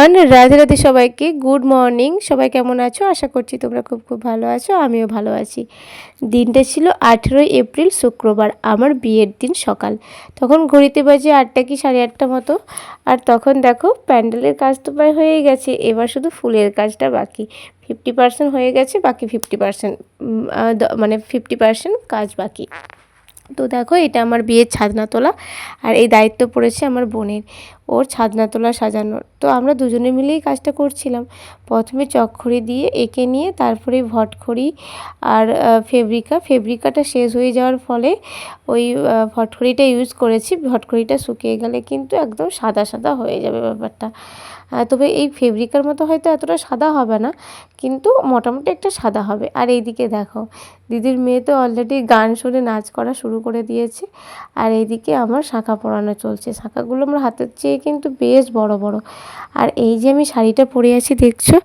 Everyone, Radhe Radhe সবাইকে। Good morning. সবাই কেমন আছো? আশা করছি তোমরা খুব খুব ভালো আছো, আমিও ভালো আছি। দিনটা ছিল 18ই এপ্রিল, শুক্রবার, আমার বিয়ের দিন সকাল। তখন ঘড়িতে বাজে 8টা কি 8:30 মতো। আর তখন দেখো প্যান্ডেলের কাজ তো প্রায় হয়েই গেছে, এবার শুধু ফুলের কাজটা বাকি। 50% হয়ে গেছে, বাকি 50%, মানে 50% কাজ বাকি। তো দেখো এটা আমার বিয়ের ছাদনা তোলা, আর এই দায়িত্ব পড়েছে আমার বোনের, ওর ছাদনা তোলা সাজানোর। তো আমরা দুজনে মিলেই কাজটা করছিলাম। প্রথমে চকখড়ি দিয়ে এঁকে নিয়ে তারপরে ভটখড়ি আর ফেব্রিকাটা শেষ হয়ে যাওয়ার ফলে ওই ভটখড়িটা ইউজ করেছি। ভটখড়িটা শুকিয়ে গেলে কিন্তু একদম সাদা সাদা হয়ে যাবে ব্যাপারটা। তবে এই ফেব্রিকার মতো হয়তো এতটা সাদা হবে না, কিন্তু মোটামুটি একটা সাদা হবে। আর এইদিকে দেখো দিদির মেয়ে তো অলরেডি গান শুনে নাচ করা শুরু করে দিয়েছে। আর এইদিকে আমার শাঁখা পরানো চলছে। শাঁখাগুলো আমার হাতের চেয়ে কিন্তু বেশ বড় বড়। আর এই যে আমি শাড়িটা পরে আছি দেখছো,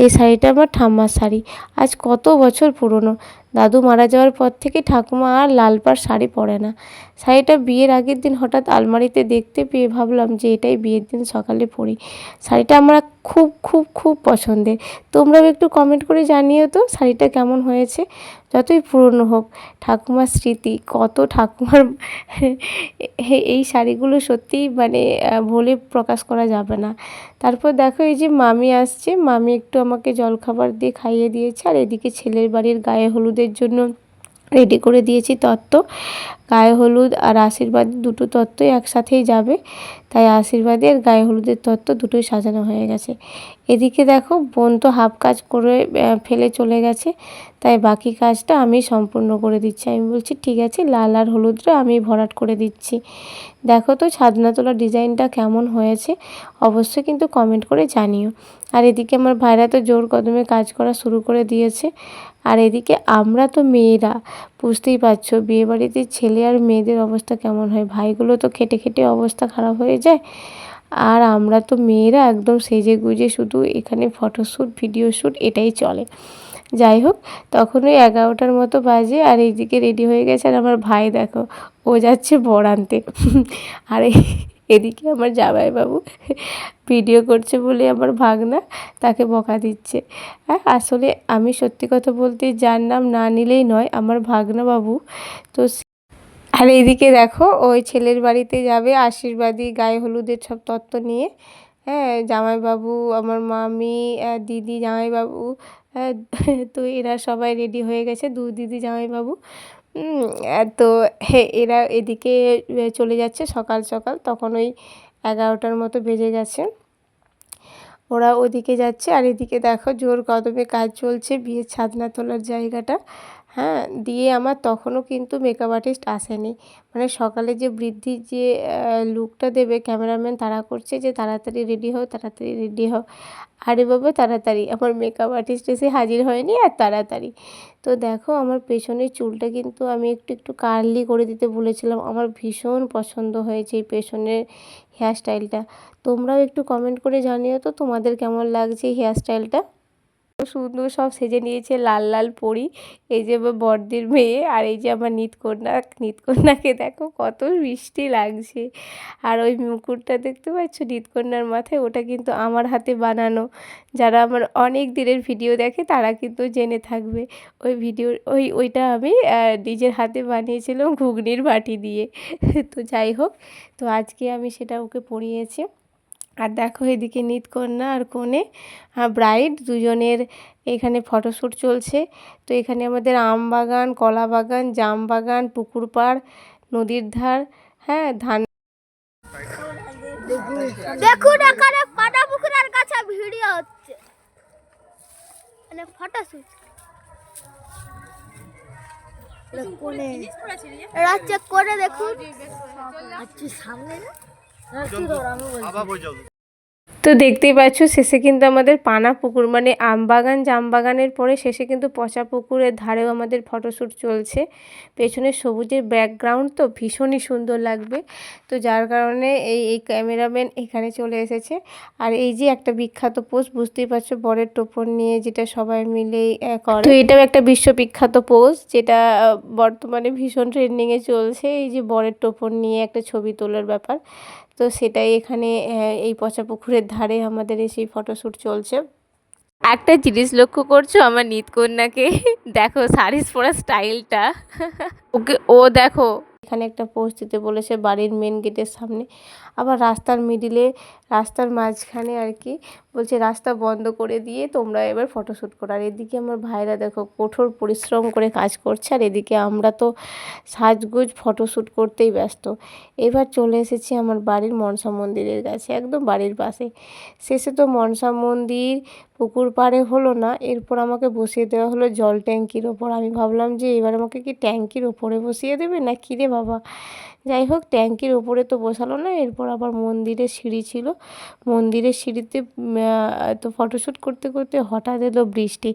এই শাড়িটা আমার ঠাম্মার শাড়ি। আজ কত বছর পুরনো। দাদু মারা যাওয়ার পর থেকে ঠাকুমা আর লাল পাড় শাড়ি পরে না। শাড়িটা বিয়ের আগের দিন হঠাৎ আলমারিতে দেখতে পেয়ে ভাবলাম যে এটাই বিয়ের দিন সকালে পরি। শাড়িটা আমার খুব খুব খুব পছন্দের। তোমরাও একটু কমেন্ট করে জানিও তো শাড়িটা কেমন হয়েছে। যতই পুরনো হোক, ঠাকুমার স্মৃতি, কত ঠাকুমার এই শাড়িগুলো সত্যিই মানে বলে প্রকাশ করা যাবে না। তারপর দেখো এই যে মামি আসছে, মামি একটু আমাকে জলখাবার দিয়ে খাইয়ে দিয়েছে। আর এদিকে ছেলের বাড়ির গায়ে হলুদের জন্য রেডি করে দিয়েছি তত্ত্ব। গায়ে হলুদ আর আশীর্বাদ দুটো তত্ত্বই একসাথেই যাবে, তাই আশীর্বাদে আর গায়ে হলুদের তত্ত্ব দুটোই সাজানো হয়ে গেছে। এদিকে দেখো বোন তো হাফ কাজ করে ফেলে চলে গেছে, তাই বাকি কাজটা আমি সম্পূর্ণ করে দিচ্ছি। আমি বলছি ঠিক আছে, লাল আর হলুদটা আমি ভরাট করে দিচ্ছি। দেখো তো ছাদনা তোলা ডিজাইনটা কেমন হয়েছে, অবশ্যই কিন্তু কমেন্ট করে জানিও। আর এদিকে আমার ভাইরা তো জোর কদমে কাজ করা শুরু করে দিয়েছে। আর এদিকে আমরা তো মেয়েরা, বুঝতেই পারছো বিয়েবাড়িতে ছেলে আর মেয়েদের অবস্থা কেমন হয়। ভাইগুলো তো খেটে খেটে অবস্থা খারাপ হয়ে যায়, আর আমরা তো মেয়েরা একদম সেজে গুজে শুধু এখানে ফটোশ্যুট ভিডিও শ্যুট এটাই চলে। যাই হোক, তখন ওই 11টার মতো বাজে, আর এইদিকে রেডি হয়ে গেছে। আর আমার ভাই দেখো, ও যাচ্ছে বর আনতে। আর এদিকে আমার জামাইবাবু ভিডিও করছে বলে আমার ভাগনা তাকে বকা দিচ্ছে। হ্যাঁ, আসলে আমি সত্যি কথা বলতে যার নাম না নিলেই নয়, আমার ভাগনা বাবু। তো আর এইদিকে দেখো ওই ছেলের বাড়িতে যাবে আশীর্বাদী গায়ে হলুদের সব তত্ত্ব নিয়ে। হ্যাঁ, জামাইবাবু, আমার মামি, দিদি, জামাইবাবু, হ্যাঁ, তো এরা সবাই রেডি হয়ে গেছে, দু দিদি জামাইবাবু। তো এরা এদিকে চলে যাচ্ছে সকাল সকাল, তখন ওই 11টার মতো বেজে গেছে। ওরা ওদিকে যাচ্ছে, আর এদিকে দেখো জোর কদমে কাজ চলছে বিয়ের ছাদনা তোলার জায়গাটা। হ্যাঁ, দিয়ে আমার তখনও কিন্তু মেকআপ আর্টিস্ট আসেনি। মানে সকালে যে বৃদ্ধির যে লুকটা দেবে, ক্যামেরাম্যান তাড়া করছে যে তাড়াতাড়ি রেডি হও, তাড়াতাড়ি রেডি হও। আরে বাবা তাড়াতাড়ি, আমার মেকআপ আর্টিস্ট এসে হাজির হয়নি আর তাড়াতাড়ি। তো দেখো আমার পেছনের চুলটা কিন্তু আমি একটু একটু কার্লি করে দিতে বলেছিলাম। আমার ভীষণ পছন্দ হয়েছে এই পেছনের হেয়ার স্টাইলটা। তোমরাও একটু কমেন্ট করে জানিও তো তোমাদের কেমন লাগছে এই হেয়ার স্টাইলটা। সুন্দর সব সেজে নিয়েছে লাল লাল পরি। এই যে আমার বড়দির মেয়ে, আর এই যে আমার নিতকন্যাকে দেখো কত মিষ্টি লাগছে। আর ওই মুকুটটা দেখতে পাচ্ছ নিতকন্যার মাথায়, ওটা কিন্তু আমার হাতে বানানো। যারা আমার অনেক দিনের ভিডিও দেখে তারা কিন্তু জেনে থাকবে। ওইটা আমি নিজের হাতে বানিয়েছিলাম ঘুগনির বাটি দিয়ে। তো যাই হোক, তো আজকে আমি সেটা ওকে পরিয়েছি। আর দেখো এদিকে নিতকন্যা আর কনে ব্রাইড দুজনের এখানে ফটোশ্যুট চলছে। তো এখানে আমাদের আম বাগান, কলা বাগান, জাম বাগান, পুকুর পাড়, নদীর ধার, হ্যাঁ, ধান। দেখুন এখানে পাটা পুকুরের কাছে ভিডিও হচ্ছে, মানে ফটোশ্যুট। এরা চেক করে দেখুন। আচ্ছা সামনে না তো দেখতেই পাচ্ছ শেষে কিন্তু আমাদের পানা পুকুর, মানে আম বাগান জাম বাগানের পরে শেষে কিন্তু পচা পুকুরের ধারেও আমাদের ফটোশ্যুট চলছে। পেছনে সবুজের ব্যাকগ্রাউন্ড তো ভীষণই সুন্দর লাগবে। তো যার কারণে এই ক্যামেরাম্যান এখানে চলে এসেছে। আর এই যে একটা বিখ্যাত পোজ, বুঝতেই পারছো বরের টোপর নিয়ে, যেটা সবাই মিলেই করে। তো এটাও একটা বিশ্ববিখ্যাত পোজ, যেটা বর্তমানে ভীষণ ট্রেন্ডিংয়ে চলছে। এই যে বরের টোপর নিয়ে একটা ছবি তোলার ব্যাপার। তো সেটাই এখানে এই পচা পুকুরের ধারে আমাদের সেই ফটোশ্যুট চলছে। একটা জিনিস লক্ষ্য করছো আমার নিতকন্যাকে, দেখো শাড়ি পরা স্টাইলটা, ওকে ও দেখো এখানে একটা পোস্ট দিতে বলেছে বাড়ির মেন গেটের সামনে, আবার রাস্তার মিডিলে, রাস্তার মাঝখানে আর কি, বলছে রাস্তা বন্ধ করে দিয়ে তোমরা এবার ফটোশ্যুট করো। আর এদিকে আমার ভাইরা দেখো কঠোর পরিশ্রম করে কাজ করছে, আর এদিকে আমরা তো সাজগোজ ফটোশ্যুট করতেই ব্যস্ত। এবার চলে এসেছি আমার বাড়ির মনসা মন্দিরের কাছে, একদম বাড়ির পাশে। শেষে তো মনসা মন্দির পুকুর পাড়ে হলো না, এরপর আমাকে বসিয়ে দেওয়া হলো জল ট্যাঙ্কির ওপর। আমি ভাবলাম যে এবার আমাকে কি ট্যাঙ্কির ওপরে বসিয়ে দেবে না কী রে বাবা। যাই হোক, ট্যাঙ্কির ওপরে তো বসালো না। এরপর আবার মন্দিরের সিঁড়ি ছিল, মন্দিরের সিঁড়িতে তো ফটোশ্যুট করতে করতে হঠাৎ এলো বৃষ্টি।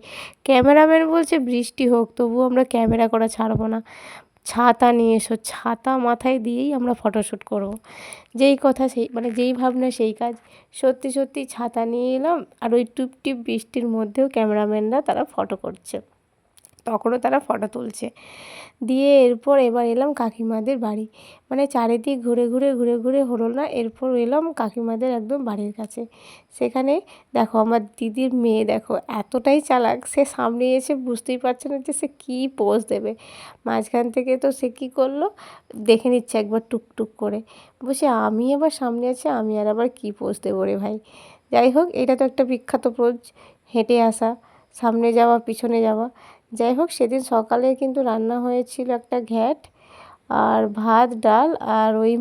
ক্যামেরাম্যান বলছে বৃষ্টি হোক, তবুও আমরা ক্যামেরা করা ছাড়বো না, ছাতা নিয়ে এসো, ছাতা মাথায় দিয়েই আমরা ফটোশ্যুট করব। যেই কথা সেই, মানে যেই ভাবনা সেই কাজ। সত্যি সত্যি ছাতা নিয়ে এলাম, আর ওই টুপটিপ বৃষ্টির মধ্যেও ক্যামেরাম্যানরা তারা ফটো করছে, তখনও তারা ফটো তুলছে। দিয়ে এরপর এবার এলাম কাকিমাদের বাড়ি, মানে চারিদিক ঘুরে ঘুরে ঘুরে ঘুরে হলো না, এরপর এলাম কাকিমাদের একদম বাড়ির কাছে। সেখানে দেখো আমার দিদির মেয়ে দেখো এতটাই চালাক, সে সামনে এসে বুঝতেই পারছে না যে সে কী পোজ দেবে। মাঝখান থেকে তো সে কী করলো, দেখে নিচ্ছে একবার টুকটুক করে, বসে আমি আবার সামনে আছি, আমি আর আবার কী পোজ দেবো রে ভাই। যাই হোক, এটা তো একটা বিখ্যাত পোজ, হেঁটে আসা, সামনে যাওয়া পিছনে যাওয়া। যাই হোক, সেদিন সকালে কিন্তু রান্না হয়েছিল একটা ঘ্যাট, আর ভাত ডাল, আর ওই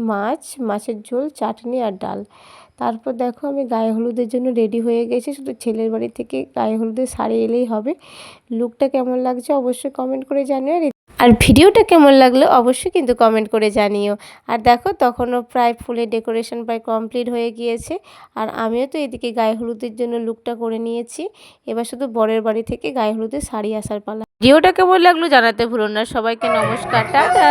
মাছের ঝোল, চাটনি আর ডাল। তারপর দেখো আমি গায়ে হলুদের জন্য রেডি হয়ে গেছি, শুধু ছেলের বাড়ি থেকে গায়ে হলুদের শাড়ি এলেই হবে। লুকটা কেমন লাগছে অবশ্যই কমেন্ট করে জানিও, আর ভিডিওটা কেমন লাগলো অবশ্যই কিন্তু কমেন্ট করে জানিও। আর দেখো তখনও প্রায় ফুলের ডেকোরেশন প্রায় কমপ্লিট হয়ে গিয়েছে, আর আমিও তো এদিকে গায়ে হলুদের জন্য লুকটা করে নিয়েছি। এবার শুধু বরের বাড়ি থেকে গায়ে হলুদের শাড়ি আসার পালা। ভিডিওটা কেমন লাগলো জানাতে ভুলো না। সবাইকে নমস্কার, টাটা।